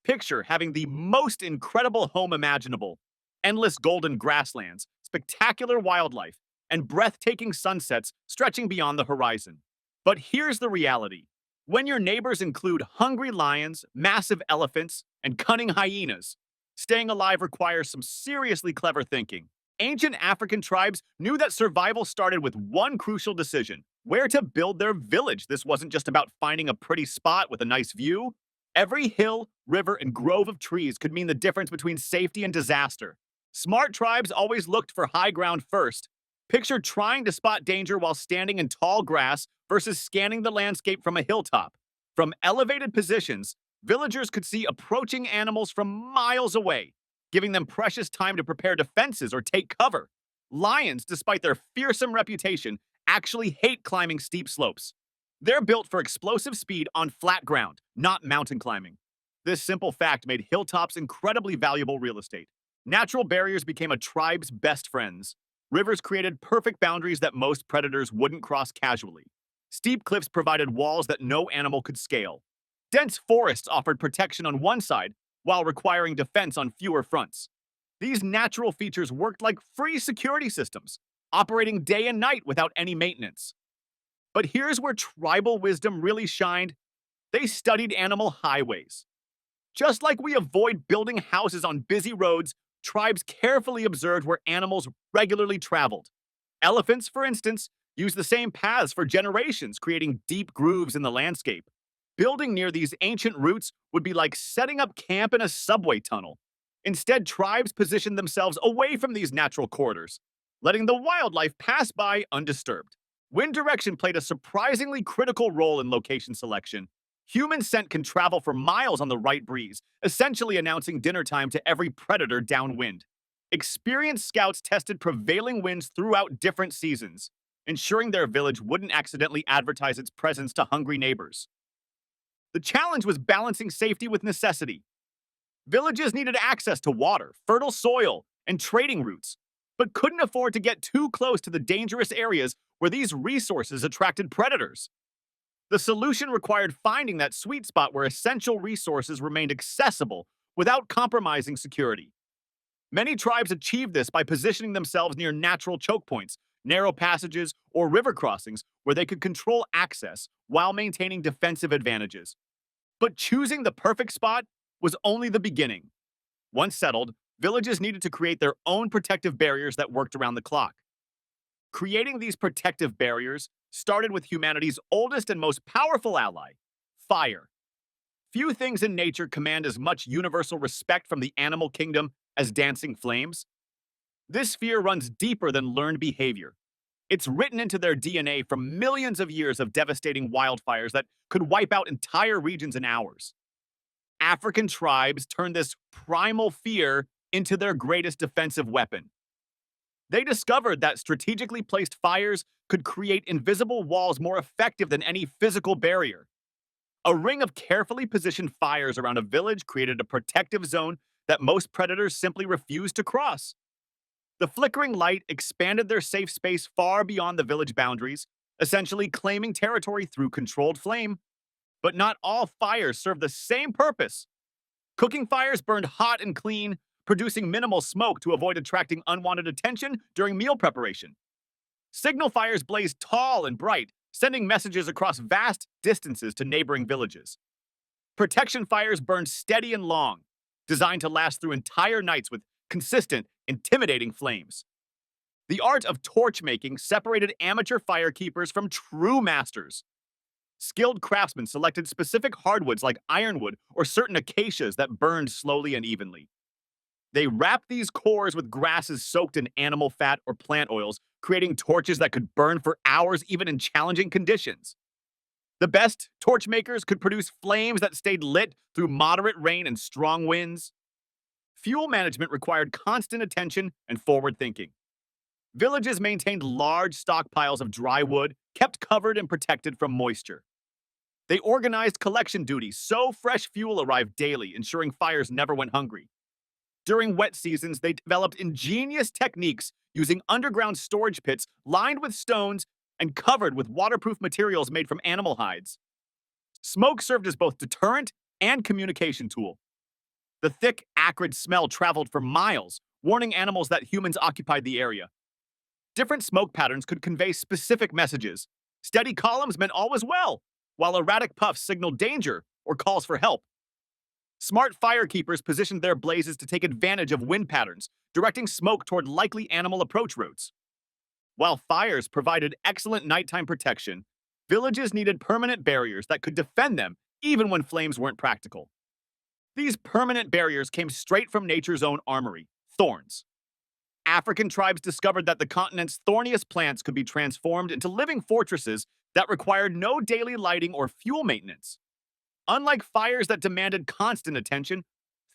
Picture having the most incredible home imaginable: endless golden grasslands, spectacular wildlife, and breathtaking sunsets stretching beyond the horizon. But here's the reality: when your neighbors include hungry lions, massive elephants, and cunning hyenas, staying alive requires some seriously clever thinking. Ancient African tribes knew that survival started with one crucial decision: where to build their village. This wasn't just about finding a pretty spot with a nice view. Every hill, river, and grove of trees could mean the difference between safety and disaster. Smart tribes always looked for high ground first. Picture trying to spot danger while standing in tall grass versus scanning the landscape from a hilltop. From elevated positions, villagers could see approaching animals from miles away, giving them precious time to prepare defenses or take cover. Lions, despite their fearsome reputation, actually hate climbing steep slopes. They're built for explosive speed on flat ground, not mountain climbing. This simple fact made hilltops incredibly valuable real estate. Natural barriers became a tribe's best friends. Rivers created perfect boundaries that most predators wouldn't cross casually. Steep cliffs provided walls that no animal could scale. Dense forests offered protection on one side while requiring defense on fewer fronts. These natural features worked like free security systems, operating day and night without any maintenance. But here's where tribal wisdom really shined: they studied animal highways. Just like we avoid building houses on busy roads, tribes carefully observed where animals regularly traveled. Elephants, for instance, used the same paths for generations, creating deep grooves in the landscape. Building near these ancient routes would be like setting up camp in a subway tunnel. Instead, tribes positioned themselves away from these natural corridors, letting the wildlife pass by undisturbed. Wind direction played a surprisingly critical role in location selection. Human scent can travel for miles on the right breeze, essentially announcing dinner time to every predator downwind. Experienced scouts tested prevailing winds throughout different seasons, ensuring their village wouldn't accidentally advertise its presence to hungry neighbors. The challenge was balancing safety with necessity. Villages needed access to water, fertile soil, and trading routes, but couldn't afford to get too close to the dangerous areas where these resources attracted predators. The solution required finding that sweet spot where essential resources remained accessible without compromising security. Many tribes achieved this by positioning themselves near natural choke points, narrow passages, or river crossings where they could control access while maintaining defensive advantages. But choosing the perfect spot was only the beginning. Once settled, villages needed to create their own protective barriers that worked around the clock. Creating these protective barriers started with humanity's oldest and most powerful ally: fire. Few things in nature command as much universal respect from the animal kingdom as dancing flames. This fear runs deeper than learned behavior. It's written into their DNA from millions of years of devastating wildfires that could wipe out entire regions in hours. African tribes turned this primal fear into their greatest defensive weapon. They discovered that strategically placed fires could create invisible walls more effective than any physical barrier. A ring of carefully positioned fires around a village created a protective zone that most predators simply refused to cross. The flickering light expanded their safe space far beyond the village boundaries, essentially claiming territory through controlled flame. But not all fires serve the same purpose. Cooking fires burned hot and clean, producing minimal smoke to avoid attracting unwanted attention during meal preparation. Signal fires blazed tall and bright, sending messages across vast distances to neighboring villages. Protection fires burned steady and long, designed to last through entire nights with consistent, intimidating flames. The art of torch making separated amateur firekeepers from true masters. Skilled craftsmen selected specific hardwoods like ironwood or certain acacias that burned slowly and evenly. They wrapped these cores with grasses soaked in animal fat or plant oils, creating torches that could burn for hours even in challenging conditions. The best torch makers could produce flames that stayed lit through moderate rain and strong winds. Fuel management required constant attention and forward thinking. Villages maintained large stockpiles of dry wood, kept covered and protected from moisture. They organized collection duties so fresh fuel arrived daily, ensuring fires never went hungry. During wet seasons, they developed ingenious techniques using underground storage pits lined with stones and covered with waterproof materials made from animal hides. Smoke served as both deterrent and communication tool. The thick, acrid smell traveled for miles, warning animals that humans occupied the area. Different smoke patterns could convey specific messages. Steady columns meant all was well, while erratic puffs signaled danger or calls for help. Smart firekeepers positioned their blazes to take advantage of wind patterns, directing smoke toward likely animal approach routes. While fires provided excellent nighttime protection, villages needed permanent barriers that could defend them even when flames weren't practical. These permanent barriers came straight from nature's own armory, thorns. African tribes discovered that the continent's thorniest plants could be transformed into living fortresses that required no daily lighting or fuel maintenance. Unlike fires that demanded constant attention,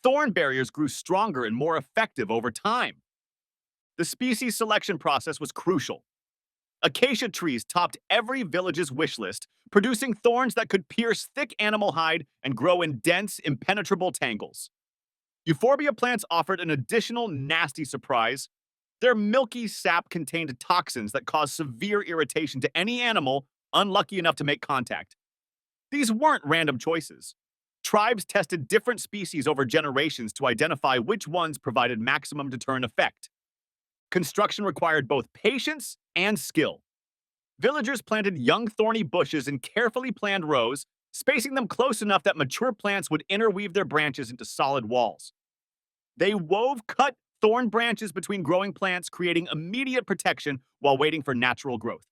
thorn barriers grew stronger and more effective over time. The species selection process was crucial. Acacia trees topped every village's wish list, producing thorns that could pierce thick animal hide and grow in dense, impenetrable tangles. Euphorbia plants offered an additional nasty surprise. Their milky sap contained toxins that caused severe irritation to any animal unlucky enough to make contact. These weren't random choices. Tribes tested different species over generations to identify which ones provided maximum deterrent effect. Construction required both patience and skill. Villagers planted young thorny bushes in carefully planned rows, spacing them close enough that mature plants would interweave their branches into solid walls. They wove cut thorn branches between growing plants, creating immediate protection while waiting for natural growth.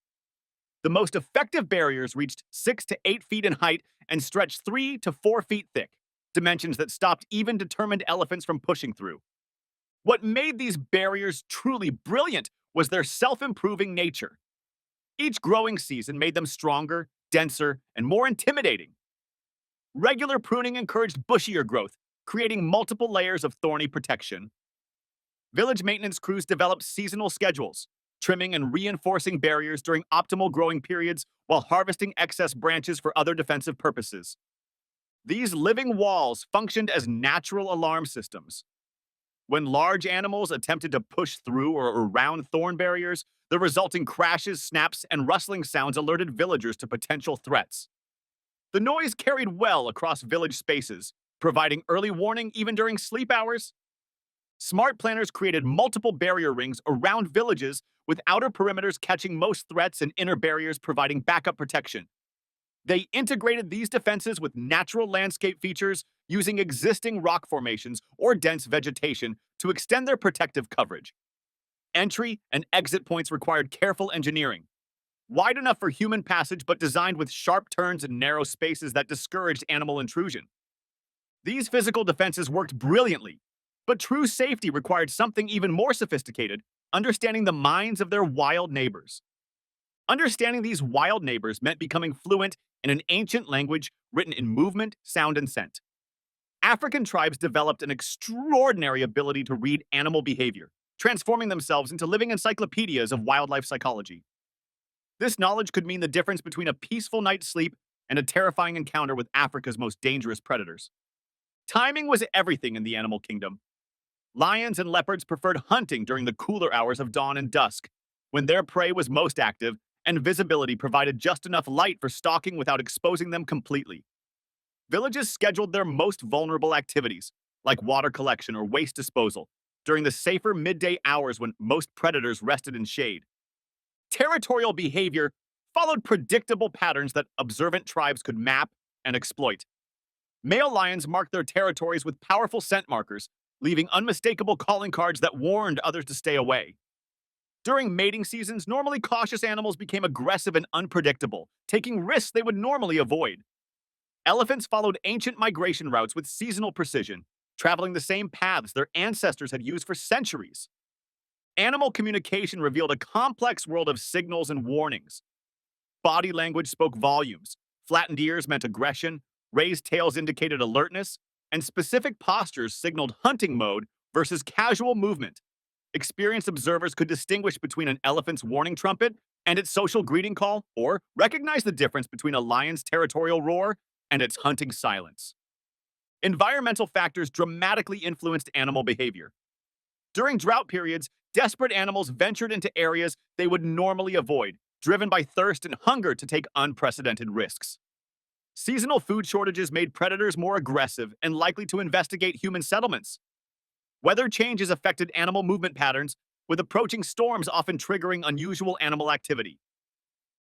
The most effective barriers reached 6 to 8 feet in height and stretched 3 to 4 feet thick, dimensions that stopped even determined elephants from pushing through. What made these barriers truly brilliant was their self-improving nature. Each growing season made them stronger, denser, and more intimidating. Regular pruning encouraged bushier growth, creating multiple layers of thorny protection. Village maintenance crews developed seasonal schedules, trimming and reinforcing barriers during optimal growing periods while harvesting excess branches for other defensive purposes. These living walls functioned as natural alarm systems. When large animals attempted to push through or around thorn barriers, the resulting crashes, snaps, and rustling sounds alerted villagers to potential threats. The noise carried well across village spaces, providing early warning even during sleep hours. Smart planners created multiple barrier rings around villages, with outer perimeters catching most threats and inner barriers providing backup protection. They integrated these defenses with natural landscape features, using existing rock formations or dense vegetation to extend their protective coverage. Entry and exit points required careful engineering, wide enough for human passage but designed with sharp turns and narrow spaces that discouraged animal intrusion. These physical defenses worked brilliantly, but true safety required something even more sophisticated: understanding the minds of their wild neighbors. Understanding these wild neighbors meant becoming fluent in an ancient language written in movement, sound, and scent. African tribes developed an extraordinary ability to read animal behavior, transforming themselves into living encyclopedias of wildlife psychology. This knowledge could mean the difference between a peaceful night's sleep and a terrifying encounter with Africa's most dangerous predators. Timing was everything in the animal kingdom. Lions and leopards preferred hunting during the cooler hours of dawn and dusk, when their prey was most active and visibility provided just enough light for stalking without exposing them completely. Villages scheduled their most vulnerable activities, like water collection or waste disposal, during the safer midday hours when most predators rested in shade. Territorial behavior followed predictable patterns that observant tribes could map and exploit. Male lions marked their territories with powerful scent markers, leaving unmistakable calling cards that warned others to stay away. During mating seasons, normally cautious animals became aggressive and unpredictable, taking risks they would normally avoid. Elephants followed ancient migration routes with seasonal precision, traveling the same paths their ancestors had used for centuries. Animal communication revealed a complex world of signals and warnings. Body language spoke volumes. Flattened ears meant aggression, raised tails indicated alertness, and specific postures signaled hunting mode versus casual movement. Experienced observers could distinguish between an elephant's warning trumpet and its social greeting call, or recognize the difference between a lion's territorial roar and its hunting silence. Environmental factors dramatically influenced animal behavior. During drought periods, desperate animals ventured into areas they would normally avoid, driven by thirst and hunger to take unprecedented risks. Seasonal food shortages made predators more aggressive and likely to investigate human settlements. Weather changes affected animal movement patterns, with approaching storms often triggering unusual animal activity.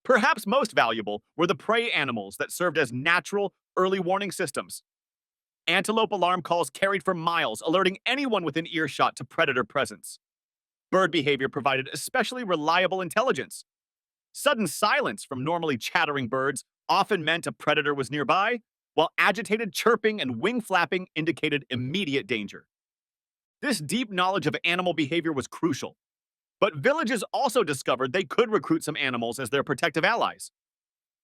Perhaps most valuable were the prey animals that served as natural, early warning systems. Antelope alarm calls carried for miles, alerting anyone within earshot to predator presence. Bird behavior provided especially reliable intelligence. Sudden silence from normally chattering birds often meant a predator was nearby, while agitated chirping and wing flapping indicated immediate danger. This deep knowledge of animal behavior was crucial, but villages also discovered they could recruit some animals as their protective allies.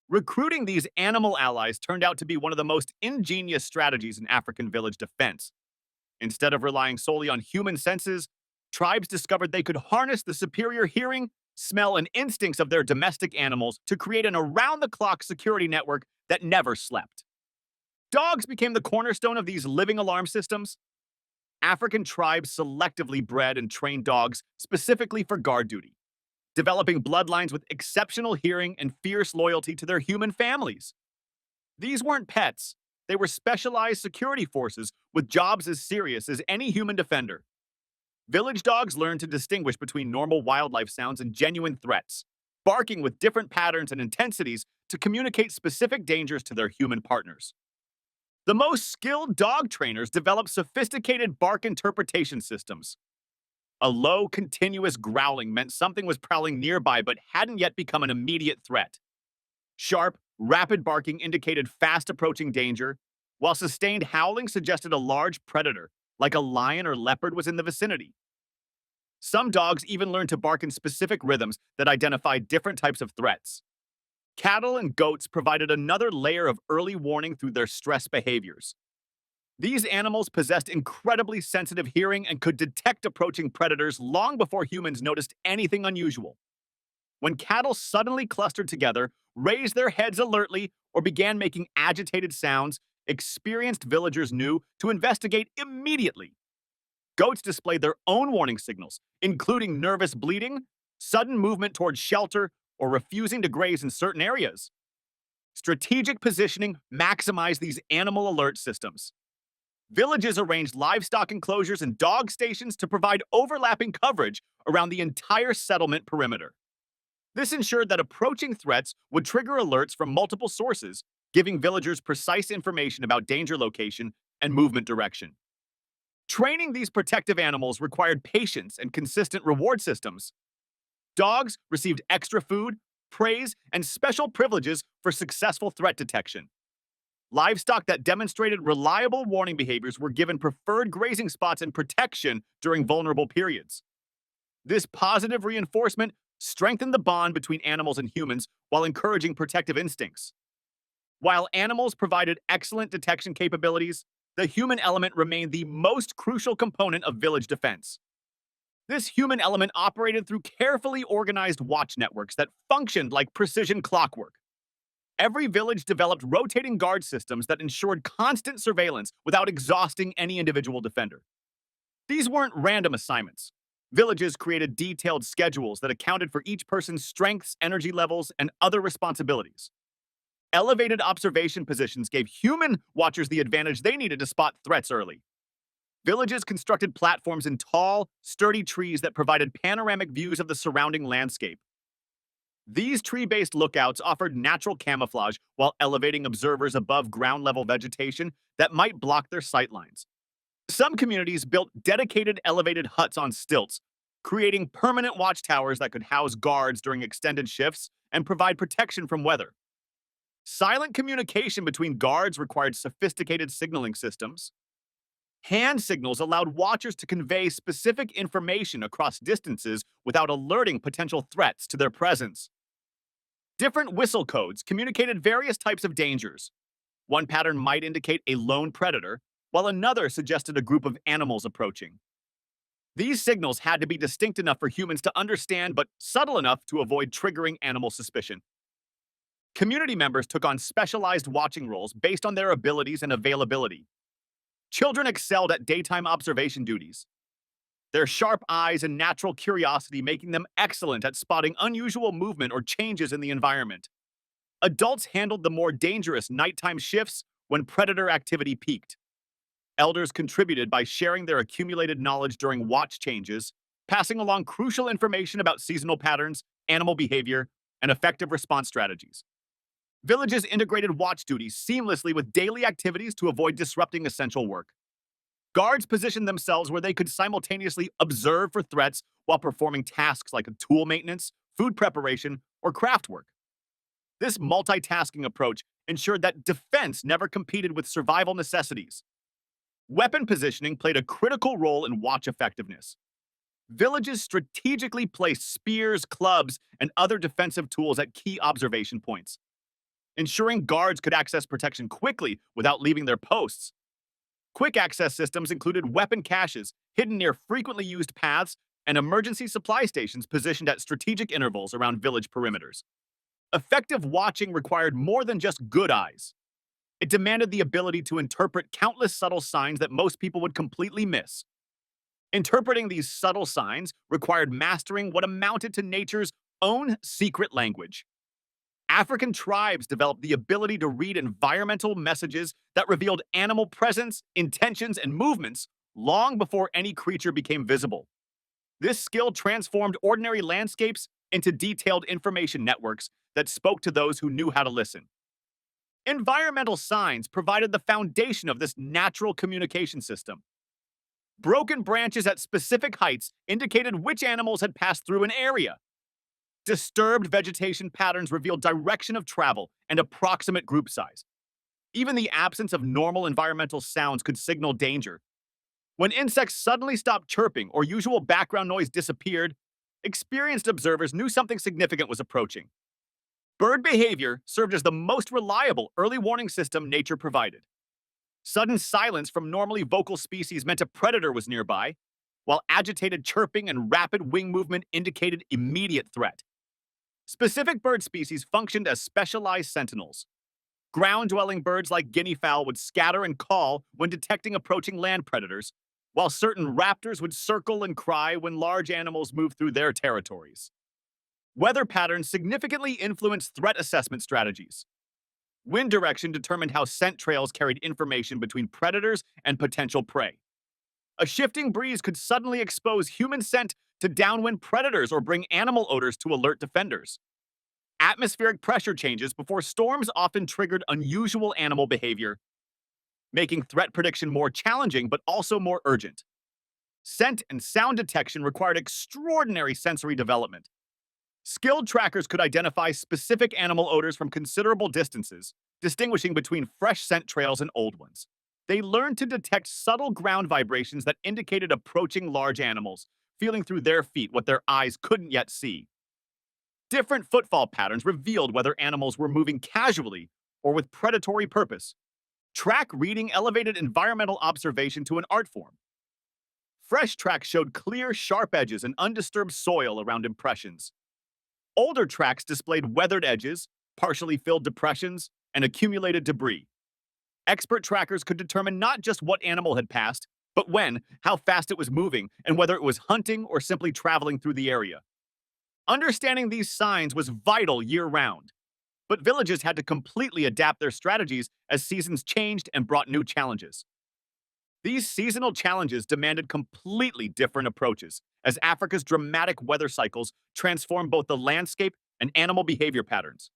Recruiting these animal allies turned out to be one of the most ingenious strategies in African village defense. Instead of relying solely on human senses, tribes discovered they could harness the superior hearing, smell, and instincts of their domestic animals to create an around the clock security network that never slept. Dogs became the cornerstone of these living alarm systems. African tribes selectively bred and trained dogs specifically for guard duty, developing bloodlines with exceptional hearing and fierce loyalty to their human families. These weren't pets, they were specialized security forces with jobs as serious as any human defender. Village dogs learned to distinguish between normal wildlife sounds and genuine threats, barking with different patterns and intensities to communicate specific dangers to their human partners. The most skilled dog trainers developed sophisticated bark interpretation systems. A low, continuous growling meant something was prowling nearby but hadn't yet become an immediate threat. Sharp, rapid barking indicated fast approaching danger, while sustained howling suggested a large predator, like a lion or leopard, was in the vicinity. Some dogs even learned to bark in specific rhythms that identified different types of threats. Cattle and goats provided another layer of early warning through their stress behaviors. These animals possessed incredibly sensitive hearing and could detect approaching predators long before humans noticed anything unusual. When cattle suddenly clustered together, raised their heads alertly, or began making agitated sounds, experienced villagers knew to investigate immediately. Goats displayed their own warning signals, including nervous bleating, sudden movement towards shelter, or refusing to graze in certain areas. Strategic positioning maximized these animal alert systems. Villages arranged livestock enclosures and dog stations to provide overlapping coverage around the entire settlement perimeter. This ensured that approaching threats would trigger alerts from multiple sources, giving villagers precise information about danger location and movement direction. Training these protective animals required patience and consistent reward systems. Dogs received extra food, praise, and special privileges for successful threat detection. Livestock that demonstrated reliable warning behaviors were given preferred grazing spots and protection during vulnerable periods. This positive reinforcement strengthened the bond between animals and humans while encouraging protective instincts. While animals provided excellent detection capabilities, the human element remained the most crucial component of village defense. This human element operated through carefully organized watch networks that functioned like precision clockwork. Every village developed rotating guard systems that ensured constant surveillance without exhausting any individual defender. These weren't random assignments. Villages created detailed schedules that accounted for each person's strengths, energy levels, and other responsibilities. Elevated observation positions gave human watchers the advantage they needed to spot threats early. Villages constructed platforms in tall, sturdy trees that provided panoramic views of the surrounding landscape. These tree-based lookouts offered natural camouflage while elevating observers above ground-level vegetation that might block their sightlines. Some communities built dedicated elevated huts on stilts, creating permanent watchtowers that could house guards during extended shifts and provide protection from weather. Silent communication between guards required sophisticated signaling systems. Hand signals allowed watchers to convey specific information across distances without alerting potential threats to their presence. Different whistle codes communicated various types of dangers. One pattern might indicate a lone predator, while another suggested a group of animals approaching. These signals had to be distinct enough for humans to understand, but subtle enough to avoid triggering animal suspicion. Community members took on specialized watching roles based on their abilities and availability. Children excelled at daytime observation duties, their sharp eyes and natural curiosity making them excellent at spotting unusual movement or changes in the environment. Adults handled the more dangerous nighttime shifts when predator activity peaked. Elders contributed by sharing their accumulated knowledge during watch changes, passing along crucial information about seasonal patterns, animal behavior, and effective response strategies. Villages integrated watch duties seamlessly with daily activities to avoid disrupting essential work. Guards positioned themselves where they could simultaneously observe for threats while performing tasks like tool maintenance, food preparation, or craft work. This multitasking approach ensured that defense never competed with survival necessities. Weapon positioning played a critical role in watch effectiveness. Villages strategically placed spears, clubs, and other defensive tools at key observation points, ensuring guards could access protection quickly without leaving their posts. Quick access systems included weapon caches hidden near frequently used paths and emergency supply stations positioned at strategic intervals around village perimeters. Effective watching required more than just good eyes. It demanded the ability to interpret countless subtle signs that most people would completely miss. Interpreting these subtle signs required mastering what amounted to nature's own secret language. African tribes developed the ability to read environmental messages that revealed animal presence, intentions, and movements long before any creature became visible. This skill transformed ordinary landscapes into detailed information networks that spoke to those who knew how to listen. Environmental signs provided the foundation of this natural communication system. Broken branches at specific heights indicated which animals had passed through an area. Disturbed vegetation patterns revealed direction of travel and approximate group size. Even the absence of normal environmental sounds could signal danger. When insects suddenly stopped chirping or usual background noise disappeared, experienced observers knew something significant was approaching. Bird behavior served as the most reliable early warning system nature provided. Sudden silence from normally vocal species meant a predator was nearby, while agitated chirping and rapid wing movement indicated immediate threat. Specific bird species functioned as specialized sentinels. Ground-dwelling birds like guinea fowl would scatter and call when detecting approaching land predators, while certain raptors would circle and cry when large animals moved through their territories. Weather patterns significantly influenced threat assessment strategies. Wind direction determined how scent trails carried information between predators and potential prey. A shifting breeze could suddenly expose human scent to downwind predators or bring animal odors to alert defenders. Atmospheric pressure changes before storms often triggered unusual animal behavior, making threat prediction more challenging but also more urgent. Scent and sound detection required extraordinary sensory development. Skilled trackers could identify specific animal odors from considerable distances, distinguishing between fresh scent trails and old ones. They learned to detect subtle ground vibrations that indicated approaching large animals, feeling through their feet what their eyes couldn't yet see. Different footfall patterns revealed whether animals were moving casually or with predatory purpose. Track reading elevated environmental observation to an art form. Fresh tracks showed clear, sharp edges and undisturbed soil around impressions. Older tracks displayed weathered edges, partially filled depressions, and accumulated debris. Expert trackers could determine not just what animal had passed, but when, how fast it was moving, and whether it was hunting or simply traveling through the area. Understanding these signs was vital year-round, but villages had to completely adapt their strategies as seasons changed and brought new challenges. These seasonal challenges demanded completely different approaches, as Africa's dramatic weather cycles transformed both the landscape and animal behavior patterns.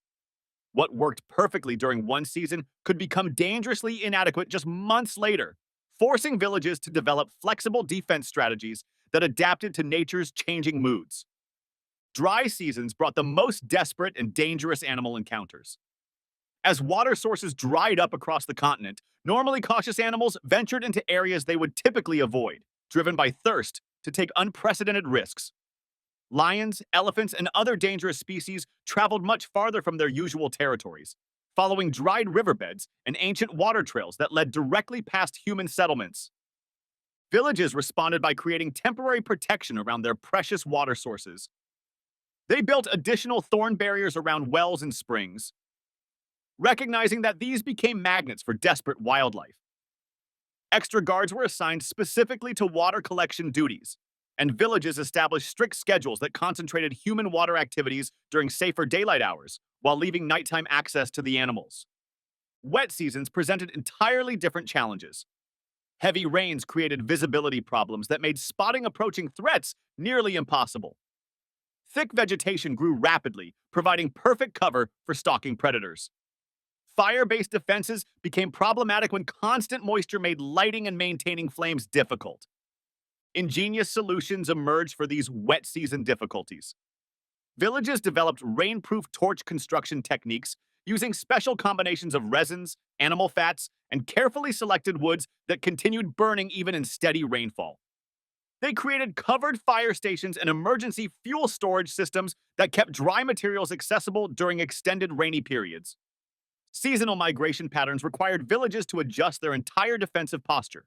What worked perfectly during one season could become dangerously inadequate just months later, forcing villages to develop flexible defense strategies that adapted to nature's changing moods. Dry seasons brought the most desperate and dangerous animal encounters. As water sources dried up across the continent, normally cautious animals ventured into areas they would typically avoid, driven by thirst to take unprecedented risks. Lions, elephants, and other dangerous species traveled much farther from their usual territories, following dried riverbeds and ancient water trails that led directly past human settlements. Villages responded by creating temporary protection around their precious water sources. They built additional thorn barriers around wells and springs, recognizing that these became magnets for desperate wildlife. Extra guards were assigned specifically to water collection duties, and villages established strict schedules that concentrated human water activities during safer daylight hours, while leaving nighttime access to the animals. Wet seasons presented entirely different challenges. Heavy rains created visibility problems that made spotting approaching threats nearly impossible. Thick vegetation grew rapidly, providing perfect cover for stalking predators. Fire-based defenses became problematic when constant moisture made lighting and maintaining flames difficult. Ingenious solutions emerged for these wet season difficulties. Villages developed rainproof torch construction techniques using special combinations of resins, animal fats, and carefully selected woods that continued burning even in steady rainfall. They created covered fire stations and emergency fuel storage systems that kept dry materials accessible during extended rainy periods. Seasonal migration patterns required villages to adjust their entire defensive posture.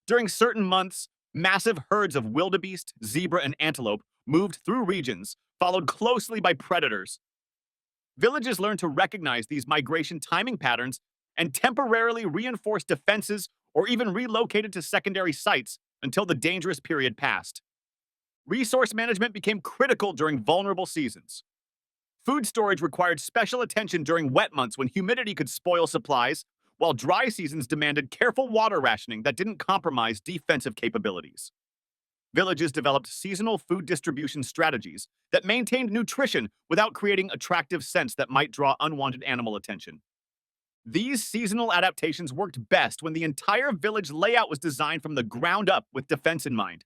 During certain months, massive herds of wildebeest, zebra, and antelope moved through regions, followed closely by predators. Villages learned to recognize these migration timing patterns and temporarily reinforce defenses or even relocated to secondary sites until the dangerous period passed. Resource management became critical during vulnerable seasons. Food storage required special attention during wet months when humidity could spoil supplies, while dry seasons demanded careful water rationing that didn't compromise defensive capabilities. Villages developed seasonal food distribution strategies that maintained nutrition without creating attractive scents that might draw unwanted animal attention. These seasonal adaptations worked best when the entire village layout was designed from the ground up with defense in mind.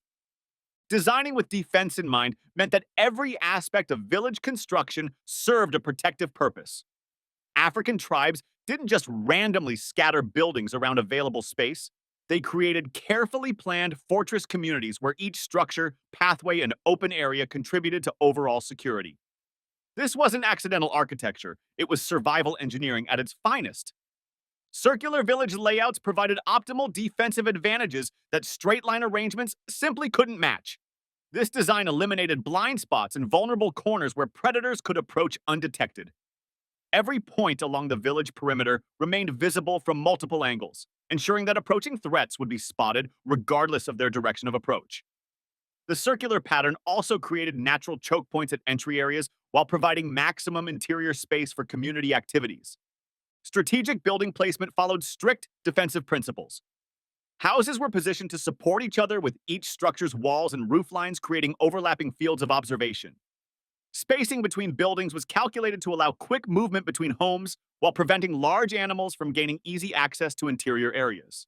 Designing with defense in mind meant that every aspect of village construction served a protective purpose. African tribes didn't just randomly scatter buildings around available space. They created carefully planned fortress communities where each structure, pathway, and open area contributed to overall security. This wasn't accidental architecture, it was survival engineering at its finest. Circular village layouts provided optimal defensive advantages that straight-line arrangements simply couldn't match. This design eliminated blind spots and vulnerable corners where predators could approach undetected. Every point along the village perimeter remained visible from multiple angles, ensuring that approaching threats would be spotted regardless of their direction of approach. The circular pattern also created natural choke points at entry areas while providing maximum interior space for community activities. Strategic building placement followed strict defensive principles. Houses were positioned to support each other with each structure's walls and roof lines creating overlapping fields of observation. Spacing between buildings was calculated to allow quick movement between homes while preventing large animals from gaining easy access to interior areas.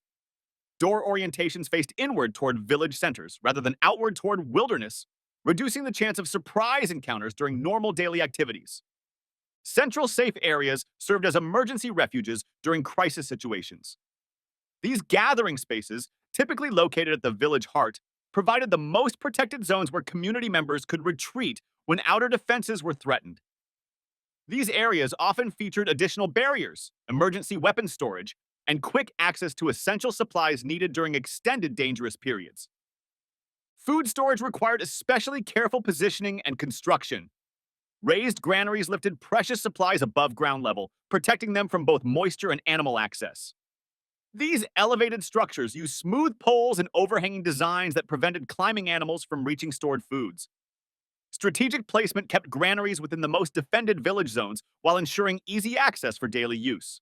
Door orientations faced inward toward village centers rather than outward toward wilderness, reducing the chance of surprise encounters during normal daily activities. Central safe areas served as emergency refuges during crisis situations. These gathering spaces, typically located at the village heart, provided the most protected zones where community members could retreat when outer defenses were threatened. These areas often featured additional barriers, emergency weapon storage, and quick access to essential supplies needed during extended dangerous periods. Food storage required especially careful positioning and construction. Raised granaries lifted precious supplies above ground level, protecting them from both moisture and animal access. These elevated structures used smooth poles and overhanging designs that prevented climbing animals from reaching stored foods. Strategic placement kept granaries within the most defended village zones while ensuring easy access for daily use.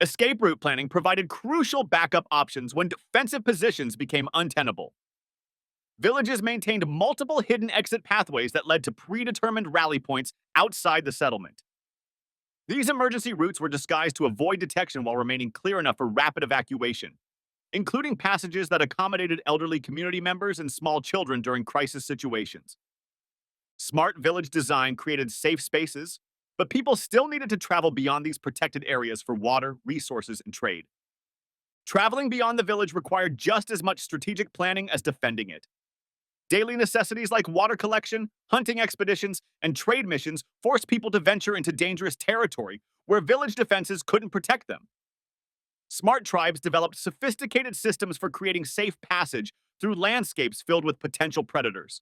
Escape route planning provided crucial backup options when defensive positions became untenable. Villages maintained multiple hidden exit pathways that led to predetermined rally points outside the settlement. These emergency routes were disguised to avoid detection while remaining clear enough for rapid evacuation, including passages that accommodated elderly community members and small children during crisis situations. Smart village design created safe spaces, but people still needed to travel beyond these protected areas for water, resources, and trade. Traveling beyond the village required just as much strategic planning as defending it. Daily necessities like water collection, hunting expeditions, and trade missions forced people to venture into dangerous territory where village defenses couldn't protect them. Smart tribes developed sophisticated systems for creating safe passage through landscapes filled with potential predators.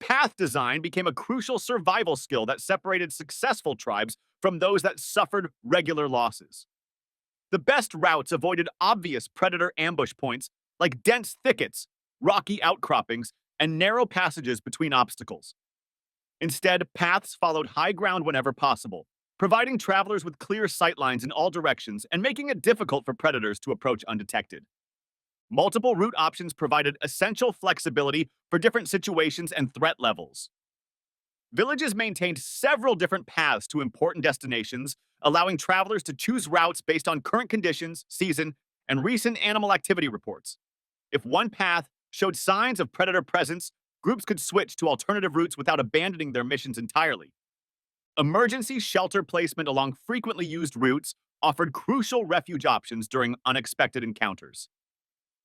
Path design became a crucial survival skill that separated successful tribes from those that suffered regular losses. The best routes avoided obvious predator ambush points like dense thickets, rocky outcroppings, and narrow passages between obstacles. Instead, paths followed high ground whenever possible, providing travelers with clear sightlines in all directions and making it difficult for predators to approach undetected. Multiple route options provided essential flexibility for different situations and threat levels. Villages maintained several different paths to important destinations, allowing travelers to choose routes based on current conditions, season, and recent animal activity reports. If one path showed signs of predator presence, groups could switch to alternative routes without abandoning their missions entirely. Emergency shelter placement along frequently used routes offered crucial refuge options during unexpected encounters.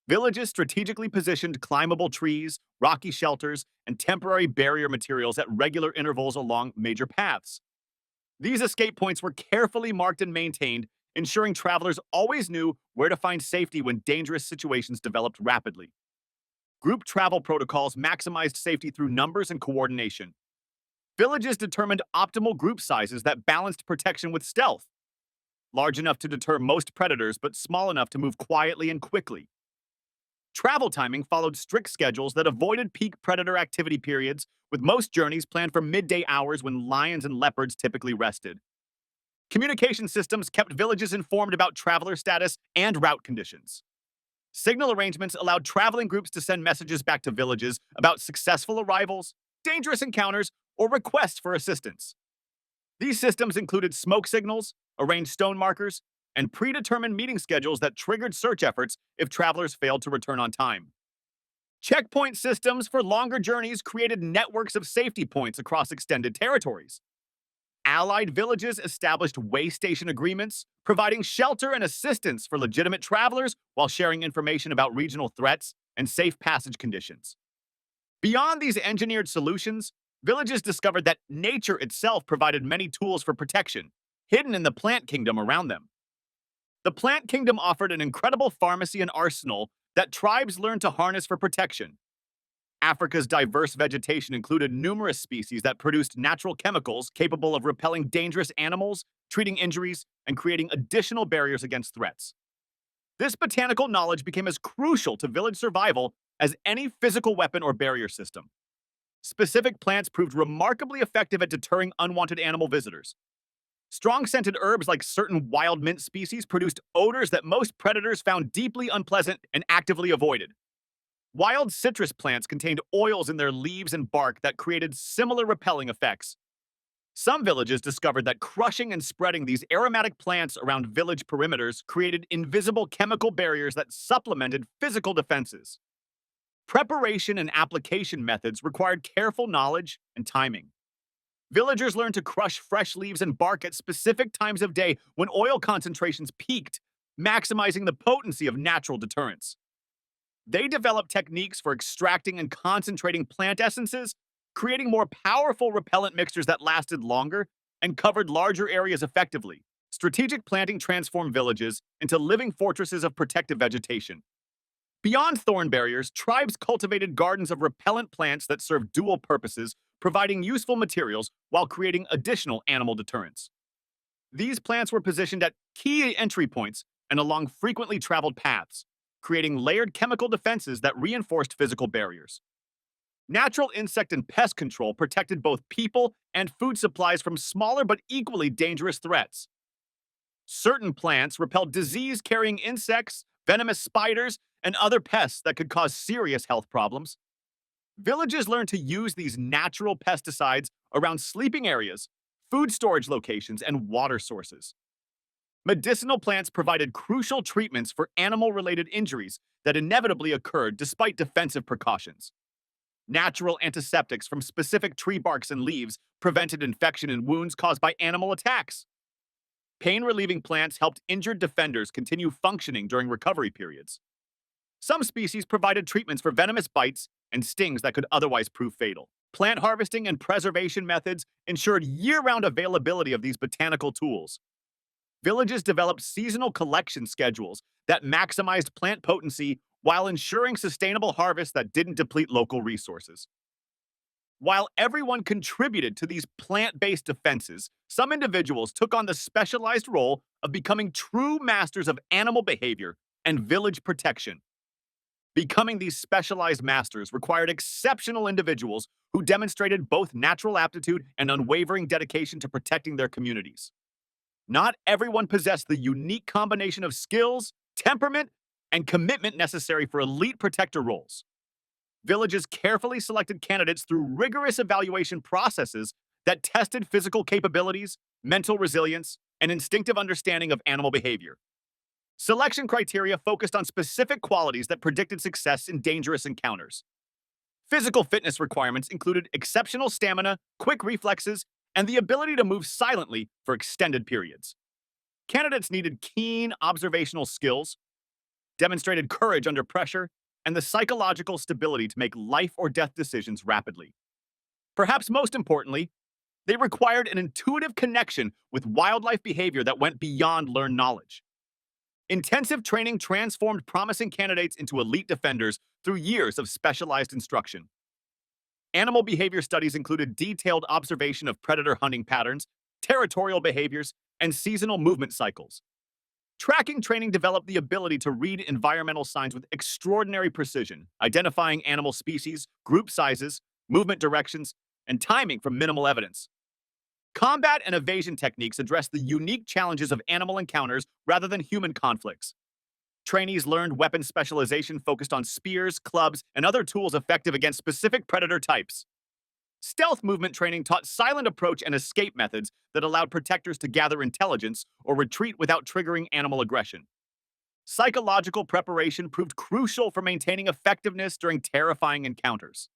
Villages strategically positioned climbable trees, rocky shelters, and temporary barrier materials at regular intervals along major paths. These escape points were carefully marked and maintained, ensuring travelers always knew where to find safety when dangerous situations developed rapidly. Group travel protocols maximized safety through numbers and coordination. Villages determined optimal group sizes that balanced protection with stealth, large enough to deter most predators but small enough to move quietly and quickly. Travel timing followed strict schedules that avoided peak predator activity periods, with most journeys planned for midday hours when lions and leopards typically rested. Communication systems kept villages informed about traveler status and route conditions. Signal arrangements allowed traveling groups to send messages back to villages about successful arrivals, dangerous encounters, or requests for assistance. These systems included smoke signals, arranged stone markers, and predetermined meeting schedules that triggered search efforts if travelers failed to return on time. Checkpoint systems for longer journeys created networks of safety points across extended territories. Allied villages established way station agreements, providing shelter and assistance for legitimate travelers while sharing information about regional threats and safe passage conditions. Beyond these engineered solutions, villages discovered that nature itself provided many tools for protection, hidden in the plant kingdom around them. The plant kingdom offered an incredible pharmacy and arsenal that tribes learned to harness for protection. Africa's diverse vegetation included numerous species that produced natural chemicals capable of repelling dangerous animals, treating injuries, and creating additional barriers against threats. This botanical knowledge became as crucial to village survival as any physical weapon or barrier system. Specific plants proved remarkably effective at deterring unwanted animal visitors. Strong-scented herbs like certain wild mint species produced odors that most predators found deeply unpleasant and actively avoided. Wild citrus plants contained oils in their leaves and bark that created similar repelling effects. Some villages discovered that crushing and spreading these aromatic plants around village perimeters created invisible chemical barriers that supplemented physical defenses. Preparation and application methods required careful knowledge and timing. Villagers learned to crush fresh leaves and bark at specific times of day when oil concentrations peaked, maximizing the potency of natural deterrents. They developed techniques for extracting and concentrating plant essences, creating more powerful repellent mixtures that lasted longer and covered larger areas effectively. Strategic planting transformed villages into living fortresses of protective vegetation. Beyond thorn barriers, tribes cultivated gardens of repellent plants that served dual purposes, providing useful materials while creating additional animal deterrents. These plants were positioned at key entry points and along frequently traveled paths, creating layered chemical defenses that reinforced physical barriers. Natural insect and pest control protected both people and food supplies from smaller but equally dangerous threats. Certain plants repelled disease-carrying insects, venomous spiders, and other pests that could cause serious health problems. Villages learned to use these natural pesticides around sleeping areas, food storage locations, and water sources. Medicinal plants provided crucial treatments for animal-related injuries that inevitably occurred despite defensive precautions. Natural antiseptics from specific tree barks and leaves prevented infection and wounds caused by animal attacks. Pain-relieving plants helped injured defenders continue functioning during recovery periods. Some species provided treatments for venomous bites and stings that could otherwise prove fatal. Plant harvesting and preservation methods ensured year-round availability of these botanical tools. Villages developed seasonal collection schedules that maximized plant potency while ensuring sustainable harvests that didn't deplete local resources. While everyone contributed to these plant-based defenses, some individuals took on the specialized role of becoming true masters of animal behavior and village protection. Becoming these specialized masters required exceptional individuals who demonstrated both natural aptitude and unwavering dedication to protecting their communities. Not everyone possessed the unique combination of skills, temperament, and commitment necessary for elite protector roles. Villages carefully selected candidates through rigorous evaluation processes that tested physical capabilities, mental resilience, and instinctive understanding of animal behavior. Selection criteria focused on specific qualities that predicted success in dangerous encounters. Physical fitness requirements included exceptional stamina, quick reflexes, and the ability to move silently for extended periods. Candidates needed keen observational skills, demonstrated courage under pressure, and the psychological stability to make life or death decisions rapidly. Perhaps most importantly, they required an intuitive connection with wildlife behavior that went beyond learned knowledge. Intensive training transformed promising candidates into elite defenders through years of specialized instruction. Animal behavior studies included detailed observation of predator hunting patterns, territorial behaviors, and seasonal movement cycles. Tracking training developed the ability to read environmental signs with extraordinary precision, identifying animal species, group sizes, movement directions, and timing from minimal evidence. Combat and evasion techniques address the unique challenges of animal encounters rather than human conflicts. Trainees learned weapon specialization focused on spears, clubs, and other tools effective against specific predator types. Stealth movement training taught silent approach and escape methods that allowed protectors to gather intelligence or retreat without triggering animal aggression. Psychological preparation proved crucial for maintaining effectiveness during terrifying encounters.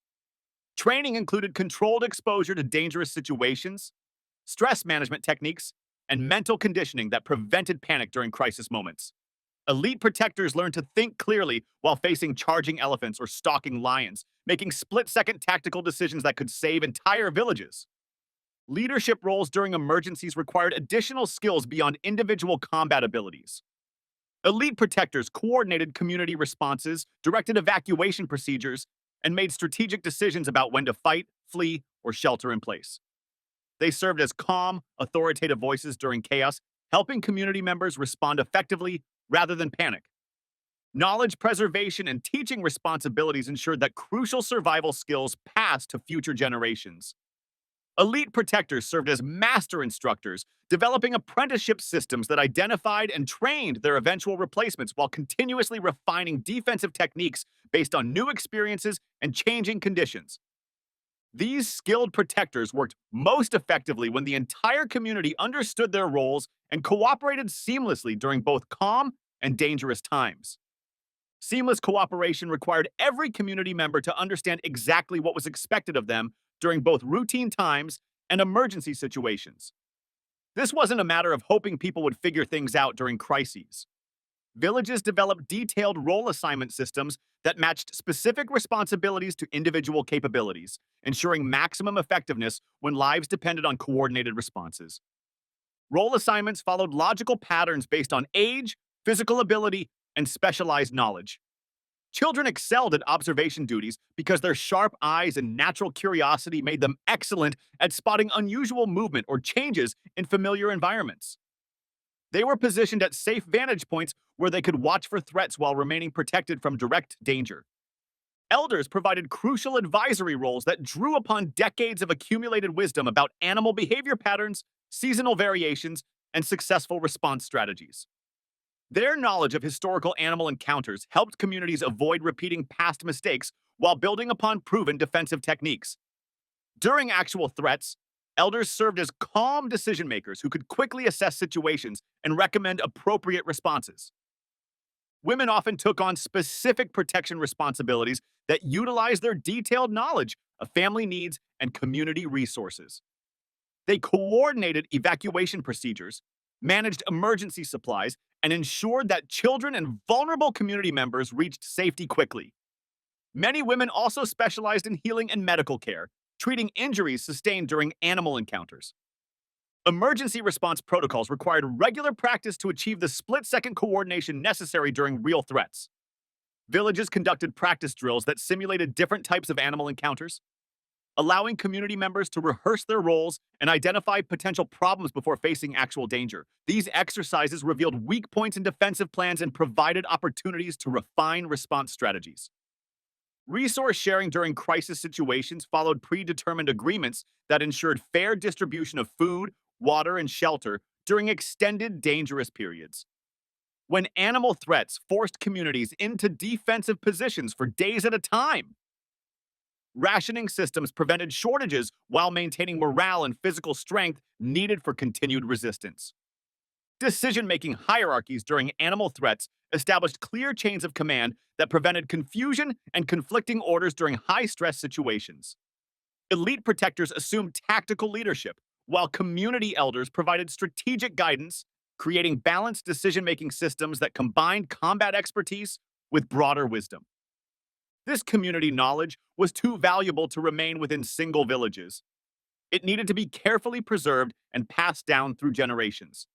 Training included controlled exposure to dangerous situations, stress management techniques, and mental conditioning that prevented panic during crisis moments. Elite protectors learned to think clearly while facing charging elephants or stalking lions, making split-second tactical decisions that could save entire villages. Leadership roles during emergencies required additional skills beyond individual combat abilities. Elite protectors coordinated community responses, directed evacuation procedures, and made strategic decisions about when to fight, flee, or shelter in place. They served as calm, authoritative voices during chaos, helping community members respond effectively rather than panic. Knowledge preservation and teaching responsibilities ensured that crucial survival skills passed to future generations. Elite protectors served as master instructors, developing apprenticeship systems that identified and trained their eventual replacements while continuously refining defensive techniques based on new experiences and changing conditions. These skilled protectors worked most effectively when the entire community understood their roles and cooperated seamlessly during both calm and dangerous times. Seamless cooperation required every community member to understand exactly what was expected of them during both routine times and emergency situations. This wasn't a matter of hoping people would figure things out during crises. Villages developed detailed role assignment systems that matched specific responsibilities to individual capabilities, ensuring maximum effectiveness when lives depended on coordinated responses. Role assignments followed logical patterns based on age, physical ability, and specialized knowledge. Children excelled at observation duties because their sharp eyes and natural curiosity made them excellent at spotting unusual movement or changes in familiar environments. They were positioned at safe vantage points where they could watch for threats while remaining protected from direct danger. Elders provided crucial advisory roles that drew upon decades of accumulated wisdom about animal behavior patterns, seasonal variations, and successful response strategies. Their knowledge of historical animal encounters helped communities avoid repeating past mistakes while building upon proven defensive techniques. During actual threats, elders served as calm decision makers who could quickly assess situations and recommend appropriate responses. Women often took on specific protection responsibilities that utilized their detailed knowledge of family needs and community resources. They coordinated evacuation procedures, managed emergency supplies, and ensured that children and vulnerable community members reached safety quickly. Many women also specialized in healing and medical care, treating injuries sustained during animal encounters. Emergency response protocols required regular practice to achieve the split-second coordination necessary during real threats. Villages conducted practice drills that simulated different types of animal encounters. allowing community members to rehearse their roles and identify potential problems before facing actual danger. These exercises revealed weak points in defensive plans and provided opportunities to refine response strategies. Resource sharing during crisis situations followed predetermined agreements that ensured fair distribution of food, water, and shelter during extended dangerous periods. When animal threats forced communities into defensive positions for days at a time, rationing systems prevented shortages while maintaining morale and physical strength needed for continued resistance. Decision making hierarchies during animal threats established clear chains of command that prevented confusion and conflicting orders during high stress situations. Elite protectors assumed tactical leadership, while community elders provided strategic guidance, creating balanced decision making systems that combined combat expertise with broader wisdom. This community knowledge was too valuable to remain within single villages. It needed to be carefully preserved and passed down through generations.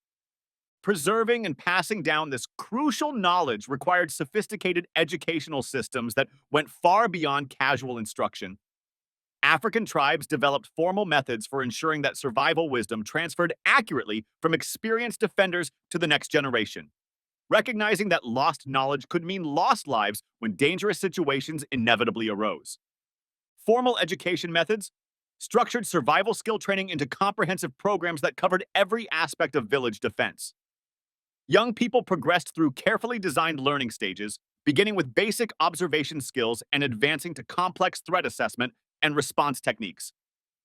Preserving and passing down this crucial knowledge required sophisticated educational systems that went far beyond casual instruction. African tribes developed formal methods for ensuring that survival wisdom transferred accurately from experienced defenders to the next generation, recognizing that lost knowledge could mean lost lives when dangerous situations inevitably arose. Formal education methods structured survival skill training into comprehensive programs that covered every aspect of village defense. Young people progressed through carefully designed learning stages, beginning with basic observation skills and advancing to complex threat assessment and response techniques.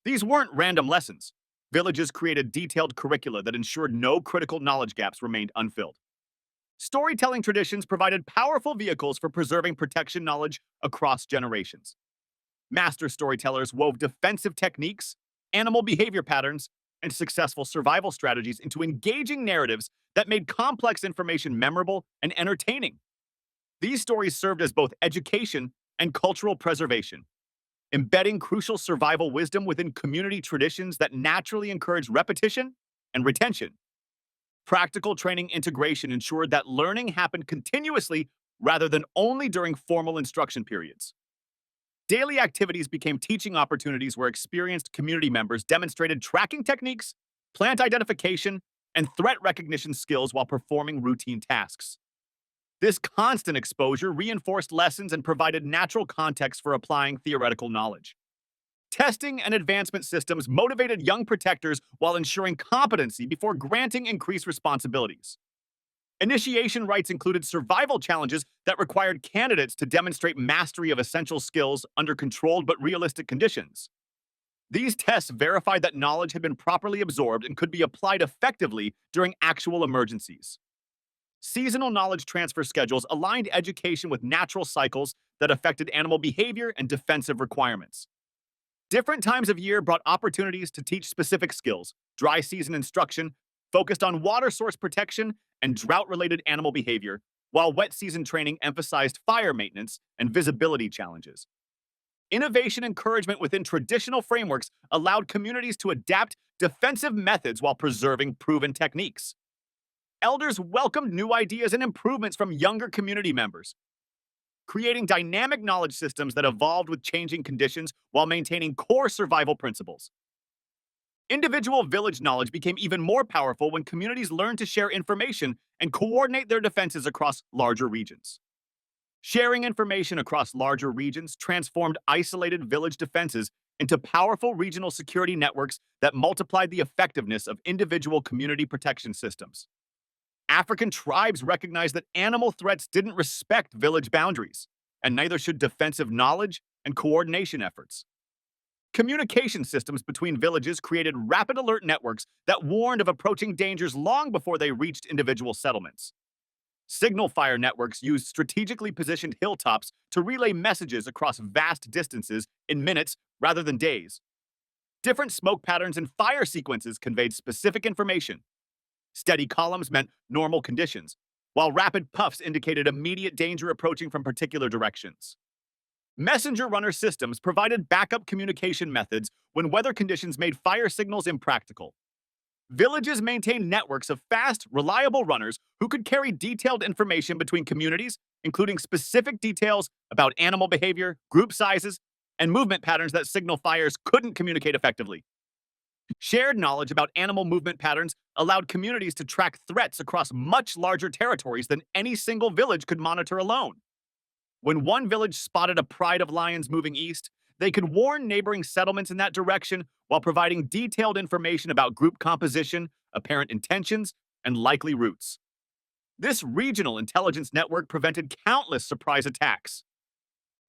These weren't random lessons. Villages created detailed curricula that ensured no critical knowledge gaps remained unfilled. Storytelling traditions provided powerful vehicles for preserving protection knowledge across generations. Master storytellers wove defensive techniques, animal behavior patterns, and successful survival strategies into engaging narratives that made complex information memorable and entertaining. These stories served as both education and cultural preservation, embedding crucial survival wisdom within community traditions that naturally encourage repetition and retention. Practical training integration ensured that learning happened continuously rather than only during formal instruction periods. Daily activities became teaching opportunities where experienced community members demonstrated tracking techniques, plant identification, and threat recognition skills while performing routine tasks. This constant exposure reinforced lessons and provided natural context for applying theoretical knowledge. Testing and advancement systems motivated young protectors while ensuring competency before granting increased responsibilities. Initiation rites included survival challenges that required candidates to demonstrate mastery of essential skills under controlled but realistic conditions. These tests verified that knowledge had been properly absorbed and could be applied effectively during actual emergencies. Seasonal knowledge transfer schedules aligned education with natural cycles that affected animal behavior and defensive requirements. Different times of year brought opportunities to teach specific skills. Dry season instruction focused on water source protection and drought-related animal behavior, while wet season training emphasized fire maintenance and visibility challenges. Innovation encouragement within traditional frameworks allowed communities to adapt defensive methods while preserving proven techniques. Elders welcomed new ideas and improvements from younger community members, creating dynamic knowledge systems that evolved with changing conditions while maintaining core survival principles. Individual village knowledge became even more powerful when communities learned to share information and coordinate their defenses across larger regions. Sharing information across larger regions transformed isolated village defenses into powerful regional security networks that multiplied the effectiveness of individual community protection systems. African tribes recognized that animal threats didn't respect village boundaries, and neither should defensive knowledge and coordination efforts. Communication systems between villages created rapid alert networks that warned of approaching dangers long before they reached individual settlements. Signal fire networks used strategically positioned hilltops to relay messages across vast distances in minutes rather than days. Different smoke patterns and fire sequences conveyed specific information. Steady columns meant normal conditions, while rapid puffs indicated immediate danger approaching from particular directions. Messenger runner systems provided backup communication methods when weather conditions made fire signals impractical. Villages maintained networks of fast, reliable runners who could carry detailed information between communities, including specific details about animal behavior, group sizes, and movement patterns that signal fires couldn't communicate effectively. Shared knowledge about animal movement patterns allowed communities to track threats across much larger territories than any single village could monitor alone. When one village spotted a pride of lions moving east, they could warn neighboring settlements in that direction while providing detailed information about group composition, apparent intentions, and likely routes. This regional intelligence network prevented countless surprise attacks.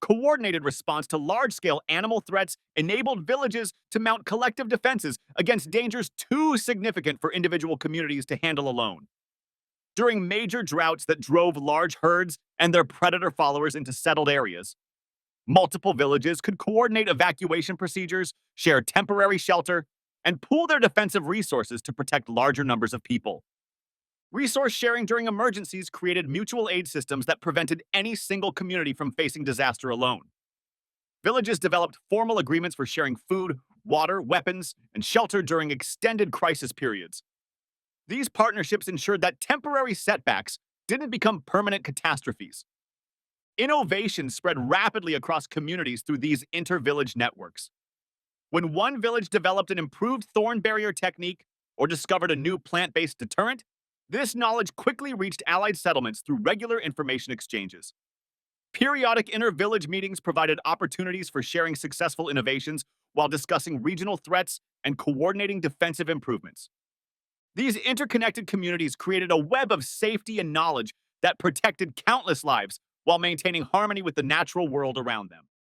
Coordinated response to large scale animal threats enabled villages to mount collective defenses against dangers too significant for individual communities to handle alone. During major droughts that drove large herds and their predator followers into settled areas, multiple villages could coordinate evacuation procedures, share temporary shelter, and pool their defensive resources to protect larger numbers of people. Resource sharing during emergencies created mutual aid systems that prevented any single community from facing disaster alone. Villages developed formal agreements for sharing food, water, weapons, and shelter during extended crisis periods. These partnerships ensured that temporary setbacks didn't become permanent catastrophes. Innovation spread rapidly across communities through these inter-village networks. When one village developed an improved thorn barrier technique or discovered a new plant-based deterrent, this knowledge quickly reached allied settlements through regular information exchanges. Periodic inter-village meetings provided opportunities for sharing successful innovations while discussing regional threats and coordinating defensive improvements. These interconnected communities created a web of safety and knowledge that protected countless lives while maintaining harmony with the natural world around them.